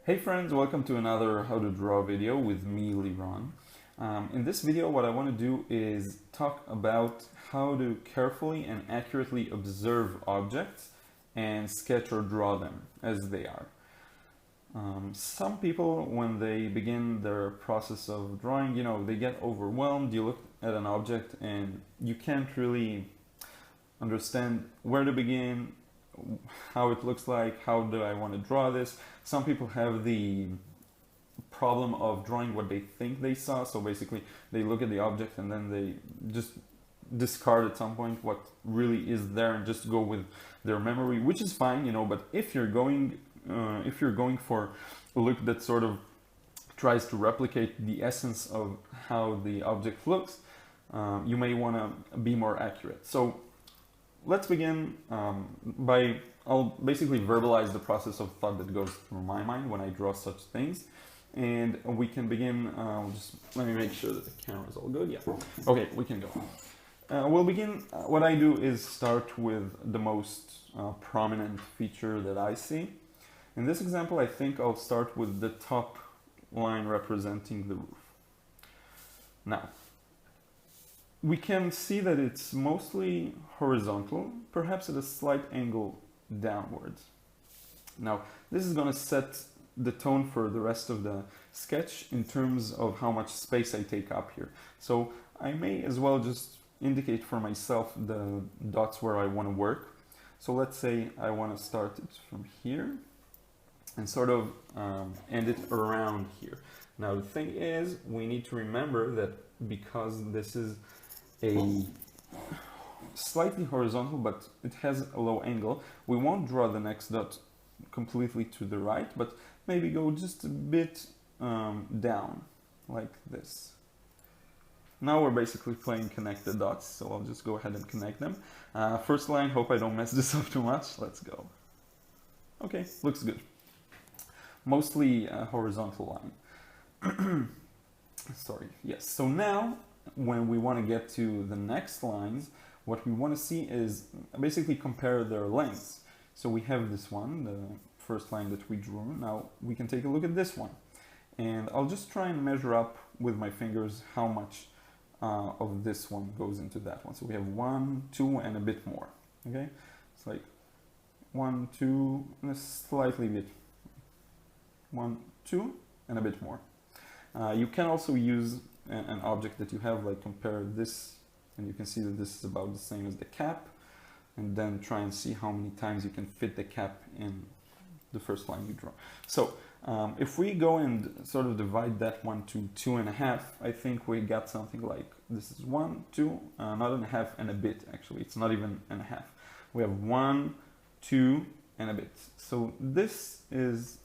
Hey friends, welcome to another How to Draw video with me, Liron. In this video, what I want to do is talk about how to carefully and accurately observe objects and sketch or draw them as they are. Some people, when they begin their process of drawing, they get overwhelmed. You look at an object and you can't really understand where to begin, how it looks like, how do I want to draw this. Some people have the problem of drawing what they think they saw, so basically they look at the object and then they just discard at some point what really is there and just go with their memory, which is fine, but if you're going for a look that sort of tries to replicate the essence of how the object looks, you may want to be more accurate. So let's begin I'll basically verbalize the process of thought that goes through my mind when I draw such things. And we can begin, just let me make sure that the camera is all good. Yeah. Okay, we can go. We'll begin, what I do is start with the most prominent feature that I see. In this example, I think I'll start with the top line representing the roof. Now, we can see that it's mostly horizontal, perhaps at a slight angle downwards. Now, this is going to set the tone for the rest of the sketch in terms of how much space I take up here. So I may as well just indicate for myself the dots where I want to work. So let's say I want to start it from here and sort of end it around here. Now the thing is, we need to remember that because this is a slightly horizontal, but it has a low angle, we won't draw the next dot completely to the right, but maybe go just a bit down, like this. Now we're basically playing connect the dots, so I'll just go ahead and connect them. First line, hope I don't mess this up too much. Let's go. Okay, looks good. Mostly a horizontal line. Sorry, yes. So now, when we want to get to the next lines, what we want to see is basically compare their lengths. So we have this one, the first line that we drew. Now we can take a look at this one. And I'll just try and measure up with my fingers how much of this one goes into that one. So we have 1, 2, and a bit more. Okay? It's like 1, 2, and a slightly bit. 1, 2, and a bit more. You can also use an object that you have, like compare this, and you can see that this is about the same as the cap, and then try and see how many times you can fit the cap in the first line you draw. So if we go and sort of divide that one to 2.5, I think we got something like, this is 1, 2, not and a half and a bit, actually, it's not even and a half. We have 1, 2, and a bit. So this is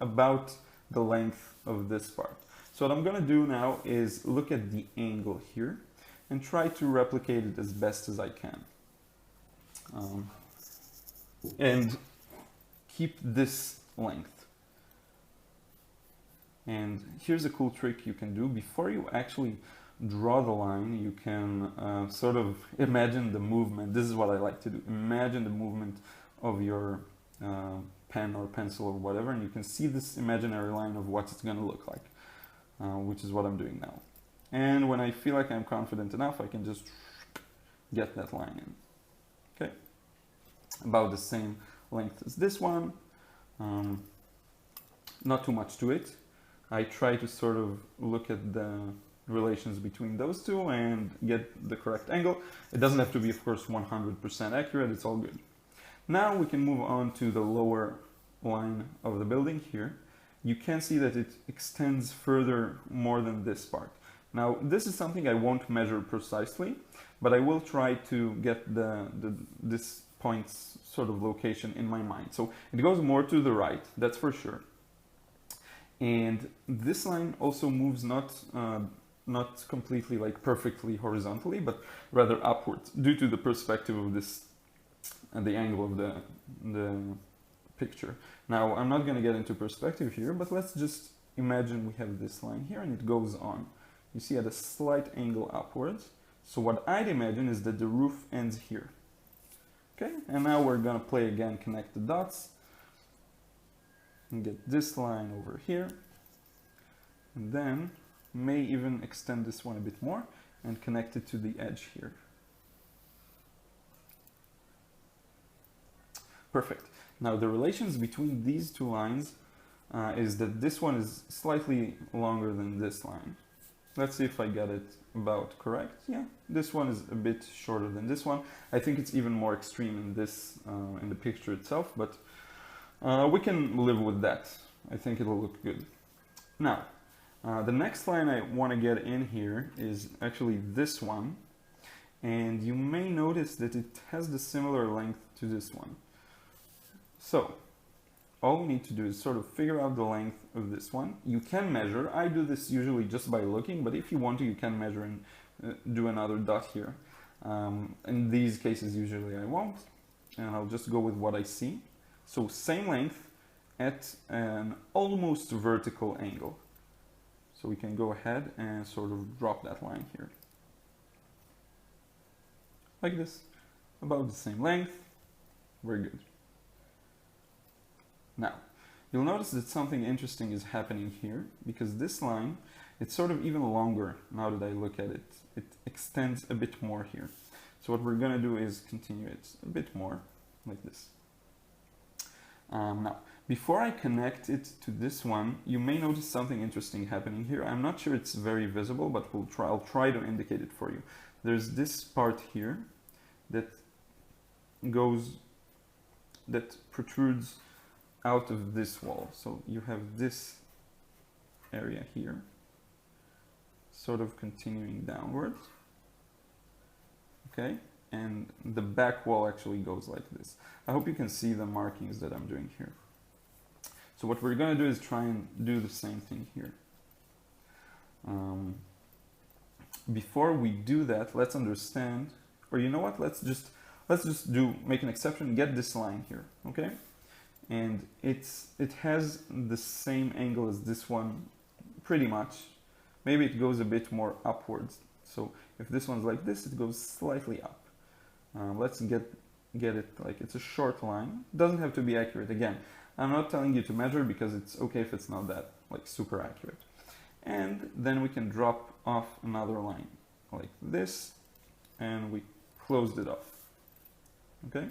about the length of this part. So what I'm going to do now is look at the angle here and try to replicate it as best as I can. And keep this length. And here's a cool trick you can do. Before you actually draw the line, you can sort of imagine the movement. This is what I like to do. Imagine the movement of your pen or pencil or whatever, and you can see this imaginary line of what it's going to look like, which is what I'm doing now. And when I feel like I'm confident enough, I can just get that line in. Okay, about the same length as this one. Not too much to it. I try to sort of look at the relations between those two and get the correct angle. It doesn't have to be, of course, 100% accurate. It's all good. Now we can move on to the lower line of the building here. You can see that it extends further more than this part. Now, this is something I won't measure precisely, but I will try to get this point's sort of location in my mind. So it goes more to the right, that's for sure. And this line also moves not completely like perfectly horizontally, but rather upwards due to the perspective of this and the angle of the picture. Now, I'm not going to get into perspective here, but let's just imagine we have this line here and it goes on. You see at a slight angle upwards. So what I'd imagine is that the roof ends here. Okay, and now we're going to play again, connect the dots. and get this line over here, and then may even extend this one a bit more and connect it to the edge here. Perfect. Now the relations between these two lines is that this one is slightly longer than this line. Let's see if I got it about correct. Yeah, this one is a bit shorter than this one. I think it's even more extreme in this, in the picture itself, but we can live with that. I think it'll look good. Now, the next line I want to get in here is actually this one, and you may notice that it has the similar length to this one. So, all we need to do is sort of figure out the length of this one. You can measure. I do this usually just by looking, but if you want to, you can measure and do another dot here. In these cases, usually I won't, and I'll just go with what I see. So same length at an almost vertical angle. So we can go ahead and sort of drop that line here. Like this, about the same length, very good. Now, you'll notice that something interesting is happening here, because this line, it's sort of even longer now that I look at it. It extends a bit more here. So what we're going to do is continue it a bit more, like this. Now, before I connect it to this one, you may notice something interesting happening here. I'm not sure it's very visible, but I'll try to indicate it for you. There's this part here that protrudes out of this wall. So you have this area here, sort of continuing downwards. Okay, and the back wall actually goes like this. I hope you can see the markings that I'm doing here. So what we're going to do is try and do the same thing here. Before we do that, let's understand, or you know what? Let's just make an exception. Get this line here, okay? And it has the same angle as this one, pretty much. Maybe it goes a bit more upwards. So if this one's like this, it goes slightly up. Let's get it like it's a short line. Doesn't have to be accurate. Again, I'm not telling you to measure because it's okay if it's not that like super accurate. And then we can drop off another line like this, and we closed it off. Okay.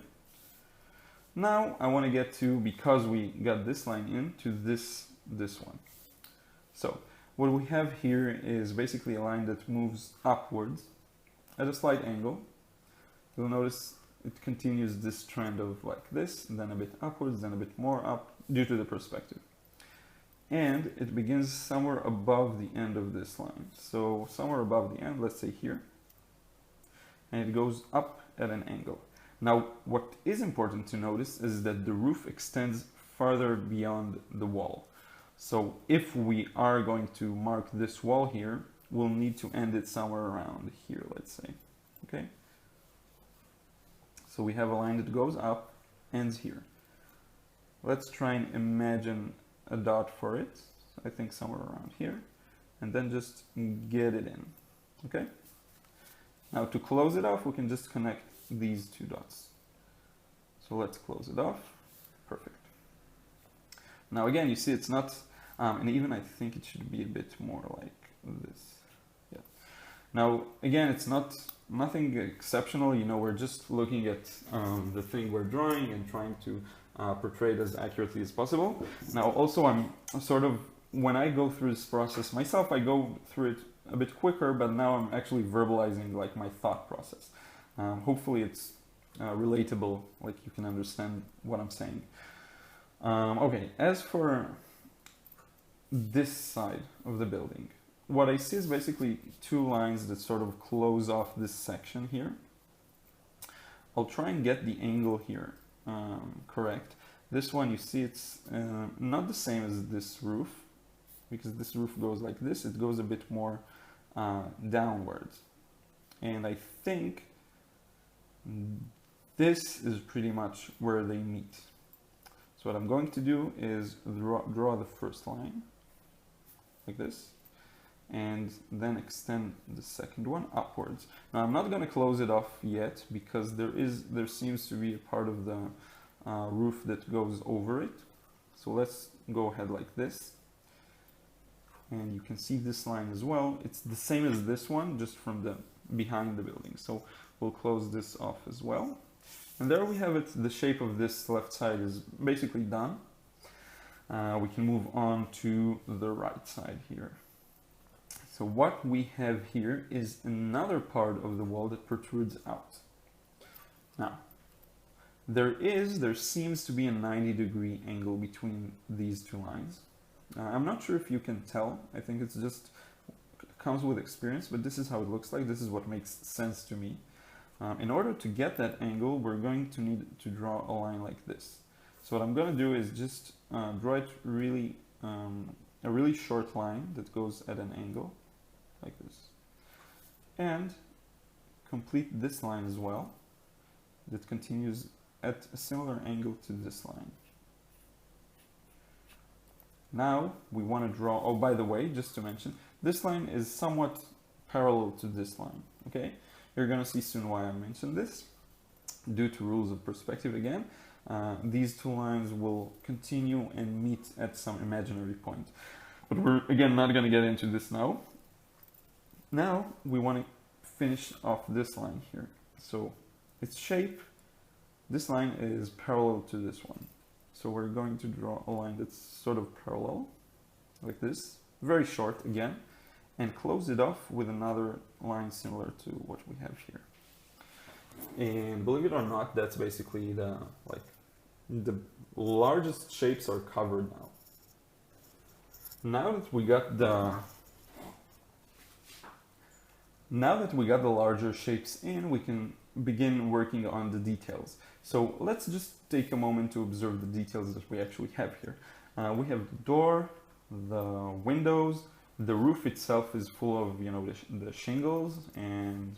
Now I want to get to, because we got this line in, to this one. So what we have here is basically a line that moves upwards at a slight angle. You'll notice it continues this trend of like this, and then a bit upwards, then a bit more up, due to the perspective. And it begins somewhere above the end of this line. So somewhere above the end, let's say here. And it goes up at an angle. Now, what is important to notice is that the roof extends farther beyond the wall. So if we are going to mark this wall here, we'll need to end it somewhere around here, let's say. Okay? So we have a line that goes up, ends here. Let's try and imagine a dot for it. I think somewhere around here. And then just get it in. Okay? Now to close it off, we can just connect these two dots. So let's close it off. Perfect. Now again, you see it's not, and even I think it should be a bit more like this. Yeah. Now again, it's nothing exceptional. You know, we're just looking at the thing we're drawing and trying to portray it as accurately as possible. Now also, I'm sort of, when I go through this process myself, I go through it a bit quicker, but now I'm actually verbalizing like my thought process. Hopefully it's relatable, like you can understand what I'm saying. Okay, as for this side of the building, what I see is basically two lines that sort of close off this section here. I'll try and get the angle here correct. This one, you see it's not the same as this roof, because this roof goes like this, it goes a bit more downwards. And I think this is pretty much where they meet. So what I'm going to do is draw the first line, like this, and then extend the second one upwards. Now I'm not going to close it off yet, because there seems to be a part of the roof that goes over it. So let's go ahead like this. And you can see this line as well. It's the same as this one, just from the behind the building. So we'll close this off as well. And there we have it. The shape of this left side is basically done. We can move on to the right side here. So what we have here is another part of the wall that protrudes out. Now, there seems to be a 90-degree angle between these two lines. I'm not sure if you can tell. I think it's just comes with experience, but this is how it looks like. This is what makes sense to me. In order to get that angle, we're going to need to draw a line like this. So what I'm going to do is just draw it really, a really short line that goes at an angle, like this. And complete this line as well, that continues at a similar angle to this line. Now we want to draw, oh, by the way, just to mention, this line is somewhat parallel to this line, okay? You're going to see soon why I mentioned this. Due to rules of perspective again, these two lines will continue and meet at some imaginary point. But we're, again, not going to get into this now. Now we want to finish off this line here. So its shape, this line is parallel to this one. So we're going to draw a line that's sort of parallel, like this, very short again, and close it off with another line similar to what we have here. And believe it or not, that's basically the largest shapes are covered now. Now that we got the larger shapes in, we can begin working on the details. So let's just take a moment to observe the details that we actually have here. We have the door, the windows, the roof itself is full of, you know, the shingles, and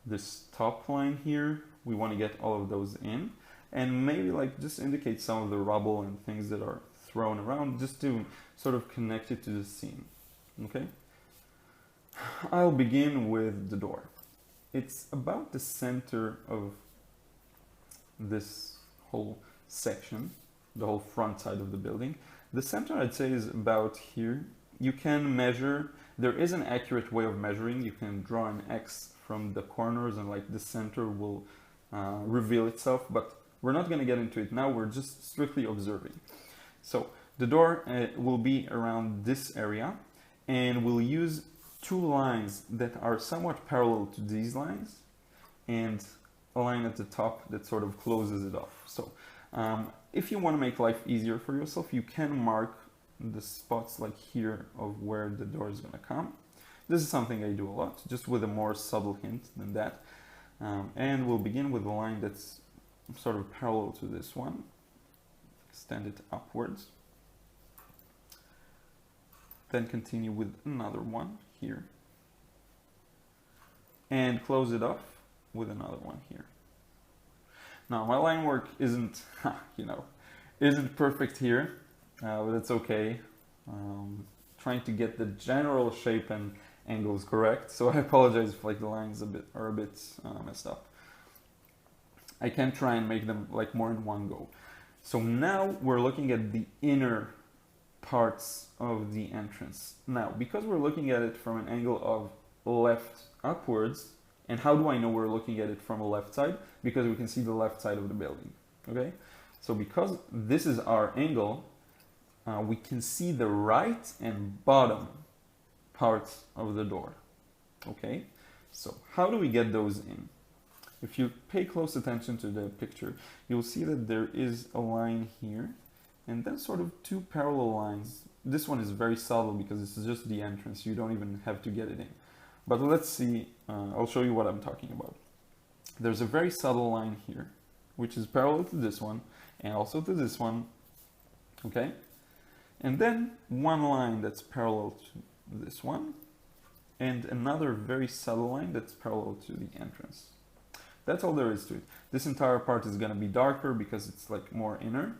this top line here, we want to get all of those in, and maybe like just indicate some of the rubble and things that are thrown around, just to sort of connect it to the scene. Okay, I'll begin with the door. It's about the center of this whole section, the whole front side of the building. The center, I'd say, is about here. You can measure, there is an accurate way of measuring. You can draw an X from the corners and like the center will reveal itself, but we're not going to get into it now. We're just strictly observing. So the door will be around this area, and we'll use two lines that are somewhat parallel to these lines and a line at the top that sort of closes it off. So if you want to make life easier for yourself, you can mark the spots like here of where the door is going to come. This is something I do a lot, just with a more subtle hint than that. And we'll begin with a line that's sort of parallel to this one. Extend it upwards. Then continue with another one here. And close it off with another one here. Now my line work isn't, isn't perfect here, but it's okay. Trying to get the general shape and angles correct, so I apologize if like the lines are a bit messed up. I can try and make them like more in one go. So now we're looking at the inner parts of the entrance. Now, because we're looking at it from an angle of left upwards, and how do I know we're looking at it from a left side? Because we can see the left side of the building, okay? So because this is our angle, we can see the right and bottom parts of the door, okay? So how do we get those in? If you pay close attention to the picture, you'll see that there is a line here, and then sort of two parallel lines. This one is very subtle because this is just the entrance. You don't even have to get it in. But let's see, I'll show you what I'm talking about. There's a very subtle line here, which is parallel to this one, and also to this one, okay? And then one line that's parallel to this one, and another very subtle line that's parallel to the entrance. That's all there is to it. This entire part is going to be darker because it's like more inner.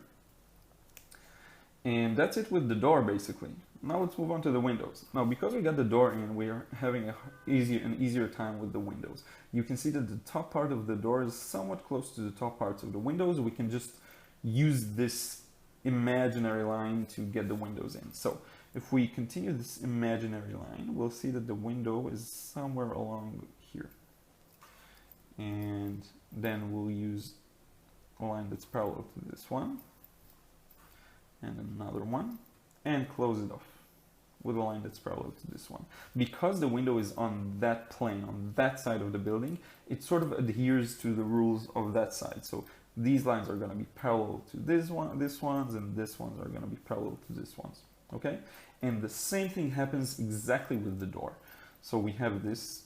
And that's it with the door, basically. Now let's move on to the windows. Now, because we got the door in, we are having an easier time with the windows. You can see that the top part of the door is somewhat close to the top parts of the windows. We can just use this imaginary line to get the windows in. So if we continue this imaginary line, we'll see that the window is somewhere along here. And then we'll use a line that's parallel to this one, and another one, and close it off with a line that's parallel to this one. Because the window is on that plane, on that side of the building, it sort of adheres to the rules of that side. So these lines are going to be parallel to this ones, and this ones are going to be parallel to this ones. Okay? And the same thing happens exactly with the door. So we have this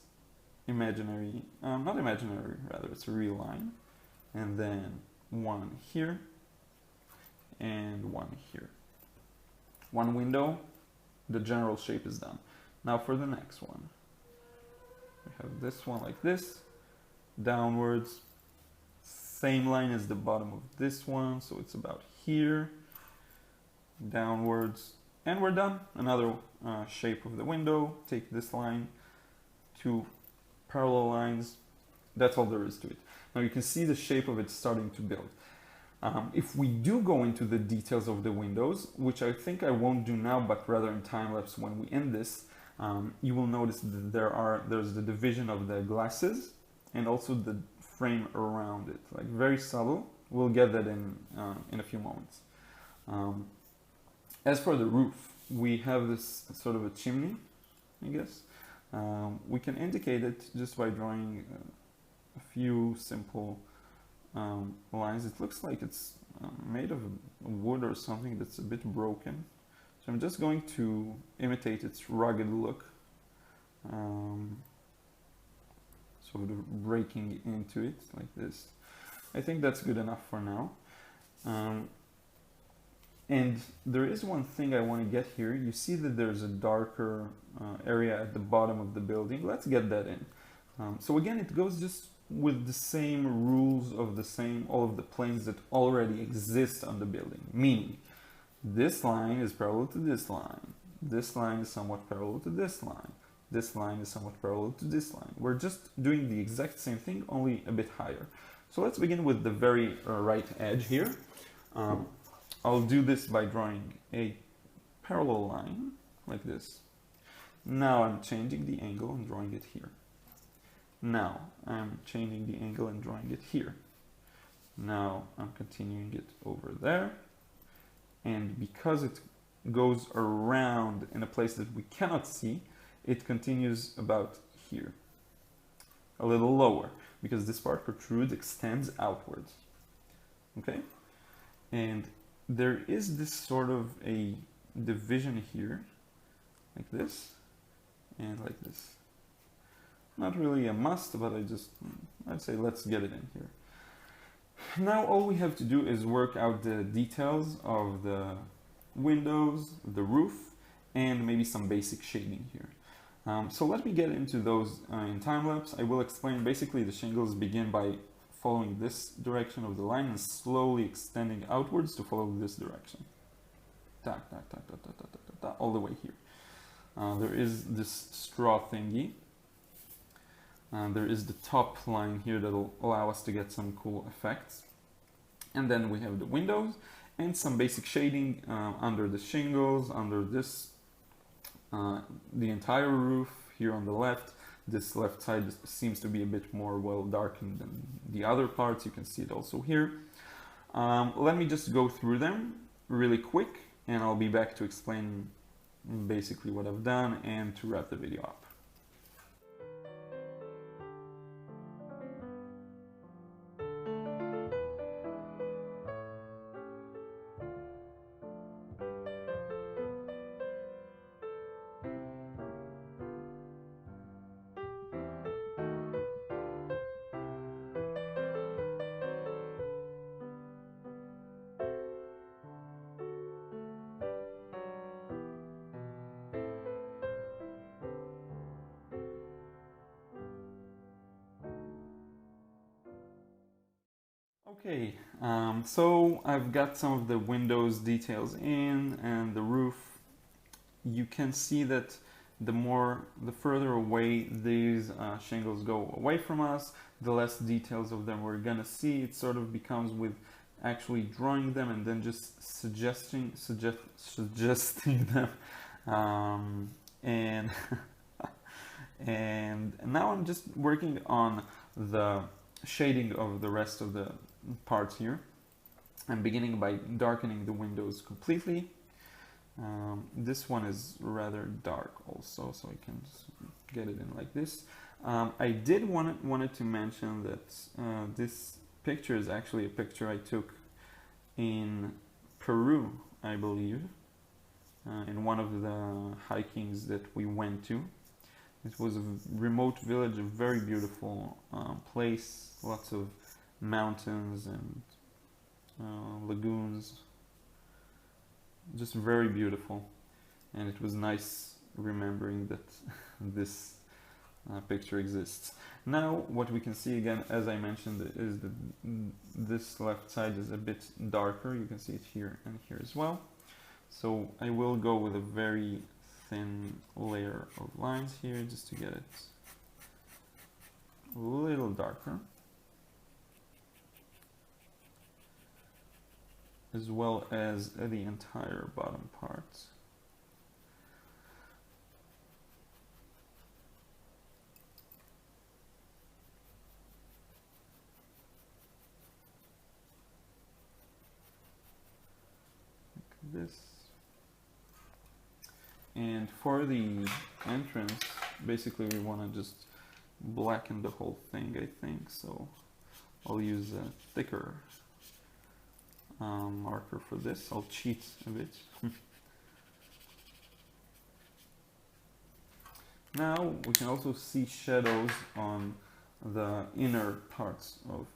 imaginary, not imaginary, rather, it's a real line, and then one here, and one here. One window, the general shape is done. Now for the next one. We have this one like this, downwards, same line as the bottom of this one, so it's about here, downwards, and we're done. Another shape of the window, take this line, two parallel lines, that's all there is to it. Now you can see the shape of it starting to build. If we do go into the details of the windows, which I think I won't do now, but rather in time-lapse when we end this, you will notice that there's the division of the glasses and also the frame around it, like very subtle. We'll get that in a few moments. As for the roof, we have this sort of a chimney, I guess. We can indicate it just by drawing a few simple lines. It looks like it's made of wood or something that's a bit broken. So I'm just going to imitate its rugged look. Sort of breaking into it like this. I think that's good enough for now. And there is one thing I want to get here. You see that there's a darker area at the bottom of the building. Let's get that in. So again, it goes just with the same rules of all of the planes that already exist on the building. Meaning, this line is parallel to this line. This line is somewhat parallel to this line. This line is somewhat parallel to this line. We're just doing the exact same thing, only a bit higher. So let's begin with the very right edge here. I'll do this by drawing a parallel line, like this. Now I'm changing the angle and drawing it here. Now I'm changing the angle and drawing it here. Now I'm continuing it over there. And because it goes around in a place that we cannot see, it continues about here. A little lower, because this part protrudes, extends outwards. Okay? And there is this sort of a division here, like this, and like this. Not really a must, but I'd say let's get it in here. Now all we have to do is work out the details of the windows, the roof, and maybe some basic shading here. So let me get into those in time-lapse. I will explain. Basically, the shingles begin by following this direction of the line and slowly extending outwards to follow this direction. Tack, tack, tack, tack, tack, tack, tack, tack, all the way here. There is this straw thingy. There is the top line here that will allow us to get some cool effects. And then we have the windows and some basic shading under the shingles, under this, the entire roof here on the left. This left side seems to be a bit more well darkened than the other parts. You can see it also here. Let me just go through them really quick, and I'll be back to explain basically what I've done and to wrap the video up. Okay, so I've got some of the windows details in and the roof. You can see that the further away these shingles go away from us, the less details of them we're gonna see. It sort of becomes with actually drawing them and then just suggesting them. And and now I'm just working on the shading of the rest of the parts here. I'm beginning by darkening the windows completely. This one is rather dark also, so I can just get it in like this. I did wanted to mention that this picture is actually a picture I took in Peru, I believe, in one of the hikings that we went to. It was a remote village, a very beautiful place, lots of mountains and lagoons, just very beautiful. And it was nice remembering that this picture exists. Now what we can see again, as I mentioned, is that this left side is a bit darker. You can see it here and here as well. So I will go with a very thin layer of lines here just to get it a little darker, as well as the entire bottom part. Like this. And for the entrance, basically we want to just blacken the whole thing, I think. So I'll use a thicker marker for this. I'll cheat a bit. Now we can also see shadows on the inner parts of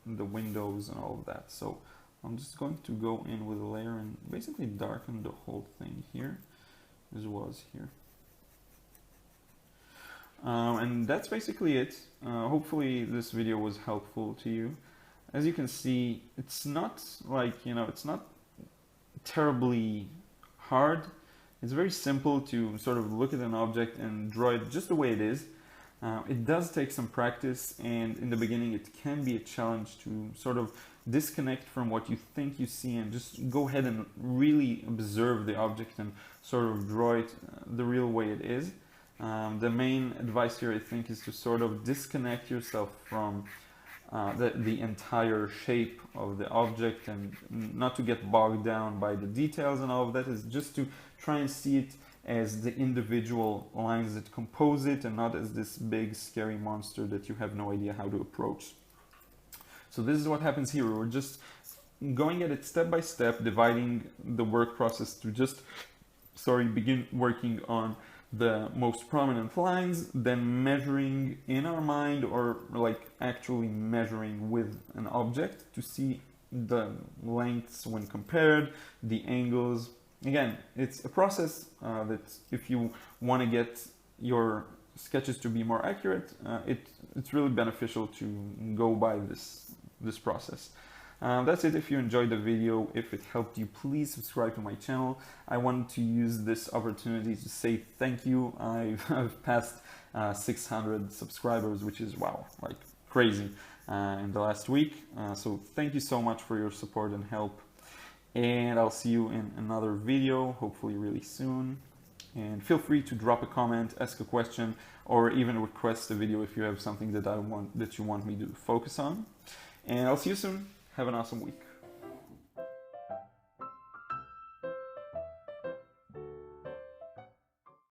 the windows and all of that. So I'm just going to go in with a layer and basically darken the whole thing here as well as here. And that's basically it. Hopefully this video was helpful to you. As you can see, it's not like, it's not terribly hard. It's very simple to sort of look at an object and draw it just the way it is. It does take some practice, and in the beginning it can be a challenge to sort of disconnect from what you think you see and just go ahead and really observe the object and sort of draw it the real way it is. The main advice here, I think, is to sort of disconnect yourself from the entire shape of the object and not to get bogged down by the details and all of that. Is just to try and see it as the individual lines that compose it and not as this big scary monster that you have no idea how to approach. So this is what happens here. We're just going at it step by step, dividing the work process to just, begin working on the most prominent lines, then measuring in our mind, or like actually measuring with an object to see the lengths when compared, the angles. Again, it's a process that if you want to get your sketches to be more accurate, it's really beneficial to go by this process. That's it. If you enjoyed the video, if it helped you, please subscribe to my channel. I want to use this opportunity to say thank you. I've passed 600 subscribers, which is, wow, like crazy in the last week. So thank you so much for your support and help. And I'll see you in another video, hopefully really soon. And feel free to drop a comment, ask a question, or even request a video if you have something that you want me to focus on. And I'll see you soon. Have an awesome week.